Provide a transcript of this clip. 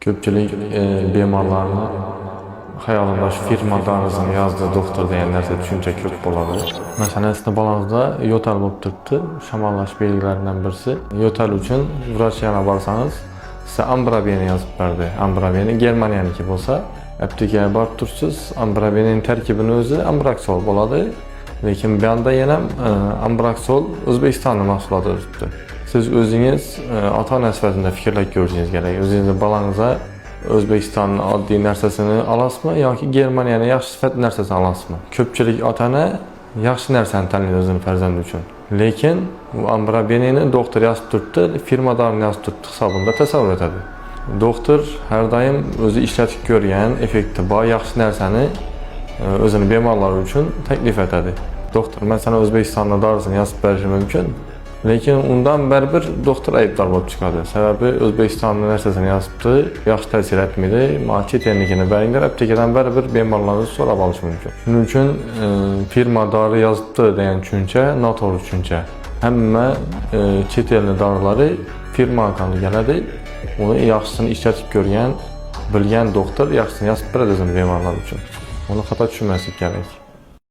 Köpçülük bemorlarni xəyalında şu firma darızını yazdığı doktor deyə нәрsə düşüncə köp boladı. Məsələn, sizin balanızda yotal olub turibdi, şamallaş belgilerinden birisi. Yotal üçün vraç yana barsanız, sizə ambrabeni yazıb verdi. Ambrabeni Germaniyaniki bolsa, aptekaya barıb tursiz, ambrabenin tərkibinin özü ambraksol boladı. Lekin bu yanda yenə ambraksol Özbekistanlı mahsulatı özüdür. Siz özünüz ata nəsbətində fikirlək görəcəyiniz gərək. Özünüzdə balanıza Özbekistanın adli nərsəsini alasmı, yoki Germaniyanın yaxşı sifət nərsəsini alasmı? Köpçülük ata-ana yaxşı nərsəni tənləyir özünün fərzəndi üçün. Lekin bu ambrabenini doktor yazıb turibdi, firmadarını yazıb turibdi hesabında təsəvvür etədi. Doktor hər daim özü işlətib görən, effekti var, yaxşı nərsəni özünün bemorları üçün təklif etədi. Doktor, mən sənə Özbekistanlı darısını yazıb verəcəm mümkün. Lekin ondan bərabər doktor ayıbdar olub çıxadı. Səbəbi Özbekistanlı nərsəsini yazıbdı, yaxşı təsir etmedi. Maki texnikini bəyindir, aptekadan bərabər bemorlarını sorab alış mümkün. Bunun üçün firma darı yazıbdı deyən düşüncə NATO düşüncə. Həmmə çet elli darıları firma arqalı gələdi. Onu yaxşısını işlətib görən, bilən doktor yaxşısını yazıb verəcək bemorlar üçün. Onu xata düşünməsi gərək.